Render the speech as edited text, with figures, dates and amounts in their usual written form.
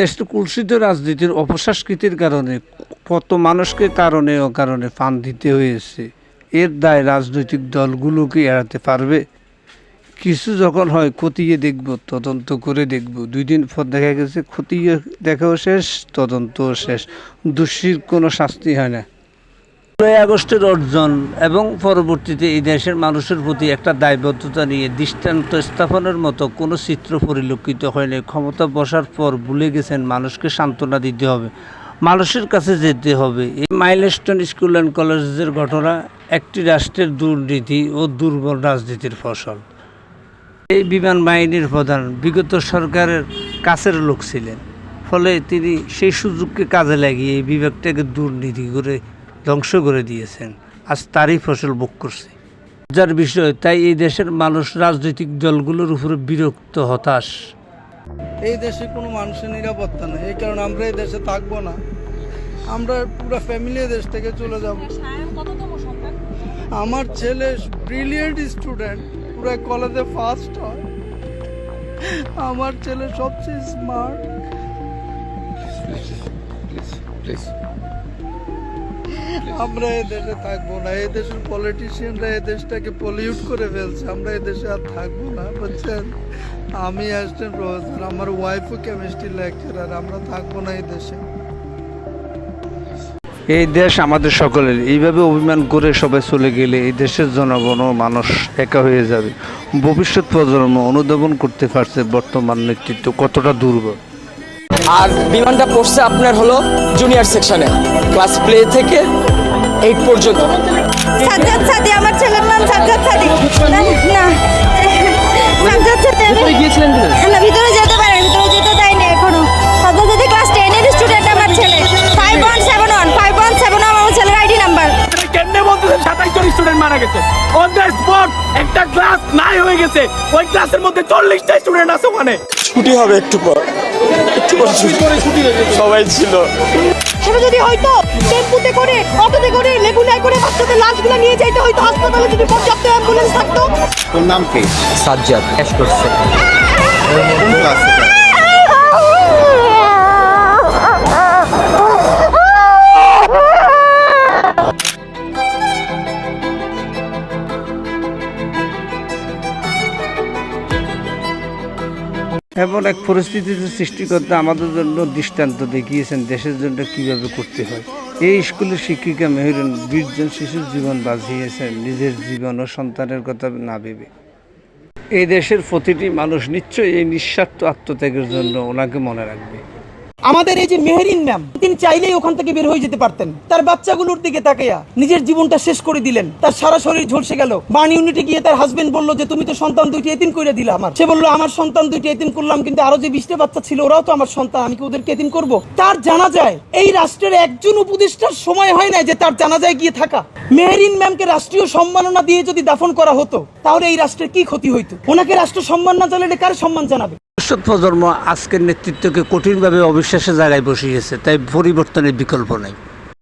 দেশে কুৎসিত রাজনীতির অপসংস্কৃতির কারণে কত মানুষকে কারণে অকারণে ফান দিতে হয়েছে। এর দায় রাজনৈতিক দলগুলোকে এড়াতে পারবে? কিছু যখন হয় খতিয়ে দেখব, তদন্ত করে দেখব। 2 দিন পর দেখা গেছে খতিয়ে দেখাও শেষ, তদন্তও শেষ, দোষীর কোনো শাস্তি হয় না। 15 আগস্টের অর্জন এবং পরবর্তীতে এই দেশের মানুষের প্রতি একটা দায়বদ্ধতা নিয়ে দৃষ্টান্ত স্থাপনের মতো কোনো চিত্র পরিলক্ষিত হয়নি। ক্ষমতা বসার পর ভুলে গেছেন মানুষকে সান্ত্বনা দিতে হবে, মানুষের কাছে যেতে হবে। এই মাইলস্টোন স্কুল অ্যান্ড কলেজের ঘটনা একটি রাষ্ট্রের দুর্নীতি ও দুর্বল রাজনীতির ফসল। এই বিমান বাহিনীর প্রধান বিগত সরকারের কাছের লোক ছিলেন, ফলে তিনি সেই সুযোগকে কাজে লাগিয়ে এই বিভাগটাকে দুর্নীতি করে ধ্বংস করে দিয়েছেন। আজ তারই ফসল ভোগ করছে। যার বিষয়, তাই এই দেশের মানুষ রাজনৈতিক দলগুলোর উপরে বিরক্ত, হতাশ। এই দেশে কোনো মানুষের নিরাপত্তা নেই, এই কারণে আমরা এই দেশে থাকবো না। আমরা পুরো ফ্যামিলি দেশ থেকে চলে যাব। আমার ছেলে ব্রিলিয়েন্ট স্টুডেন্ট, পুরো কলেজে ফার্স্ট হয়। আমার ছেলে সবচেয়ে স্মার্ট। আমরা এই দেশে থাকবো না। এই দেশের পলিটিশিয়ানরা এই দেশটাকে পলিউট করে ফেলছে। আমরা এই দেশে আর থাকবো না, বুঝছেন? আমি অ্যাসিস্ট্যান্ট প্রফেসর, আমার ওয়াইফও কেমিস্ট্রি লেকচারার। আমরা থাকবো না এই দেশে। এই দেশ আমাদের সকলের। এইভাবে অভিমান করে সবাই চলে গেলে এই দেশের জনগণ ও মানুষ একা হয়ে যাবে। ভবিষ্যৎ প্রজন্ম অনুধাবন করতে পারছে বর্তমান নেতৃত্ব কতটা দুর্বল। আর বিমানটা পড়ছে আপনার হলো জুনিয়র সেকশনে, ক্লাস প্লে থেকে 8 পর্যন্ত। সাজ্জাদ সাদি, আমার ছেলের নাম সাজ্জাদ সাদি। না সাজ্জাদ সাদি ভিতরে গিয়েছিলেন কিনা? না, ভিতরে যেতে পারেন, ভিতরে যেতে দেয়নি এখনো। সাজ্জাদ সাদি ক্লাস 10 এর স্টুডেন্ট আমার ছেলে। 5171 আমার ছেলের আইডি নাম্বার। কেমনে বলতেছেন 27 জন স্টুডেন্ট মারা গেছে অন দ্য স্পট? একটা ক্লাস নাই হয়ে গেছে, ওই ক্লাসের মধ্যে 40টা স্টুডেন্ট আছে ওখানে। ছুটি হবে একটু পর, সবাই ছিল। সেটা যদি হয়তো টেম্পুতে করে, অটোতে করে, লেগুনায় করে বাচ্চাদের লাশগুলো নিয়ে যাইতে হয়তো, হাসপাতালে যদি পর্যাপ্ত অ্যাম্বুলেন্স থাকতো। তোর নাম কি? সাজ্জাদ ক্যাশ করছে। কোন ক্লাসে? এমন এক পরিস্থিতিতে সৃষ্টিকর্তা আমাদের জন্য দৃষ্টান্ত দেখিয়েছেন দেশের জন্য কিভাবে করতে হয়। এই স্কুলের শিক্ষিকা মেহেরুন 20 জন শিশুর জীবন বাঁচিয়েছেন নিজের জীবন ও সন্তানের কথা না ভেবে। এই দেশের প্রতিটি মানুষ নিশ্চয়ই এই নিঃস্বার্থ আত্মত্যাগের জন্য ওনাকে মনে রাখবে। আমাদের এই যে মেহেরিন ম্যাম, তিনি চাইলেই ওখান থেকে বের হয়ে যেতে পারতেন। তার বাচ্চাগুলোর দিকে তাকাইয়া নিজের জীবনটা শেষ করে দিলেন। তার সারা শরীর ঝলসে গেল। বার্ন ইউনিটে গিয়ে তার হাজবেন্ড বলল যে তুমি তো সন্তান 2টি এতিম করে দিলা আমার। সে বলল আমার সন্তান 2টি এতিম করলাম, কিন্তু আরো যে 20টা বাচ্চা ছিল ওরাও তো আমার সন্তান, আমি কি ওদেরকে এতিম করব? তার জানাজায় এই রাষ্ট্রের একজন উপদেষ্টার সময় হয় না যে তার জানাজায় গিয়ে থাকা। মেহেরিন ম্যামকে রাষ্ট্রীয় সম্মাননা দিয়ে যদি দাফন করা হতো, তাহলে এই রাষ্ট্রের কি ক্ষতি হইতো? ওনাকে রাষ্ট্র সম্মান না জানালে কার সম্মান জানাবে? ভবিষ্যৎ প্রজন্ম আজকের নেতৃত্বকে কঠিনভাবে অবিশ্বাসের জায়গায় বসিয়েছে, তাই পরিবর্তনের বিকল্প নেই।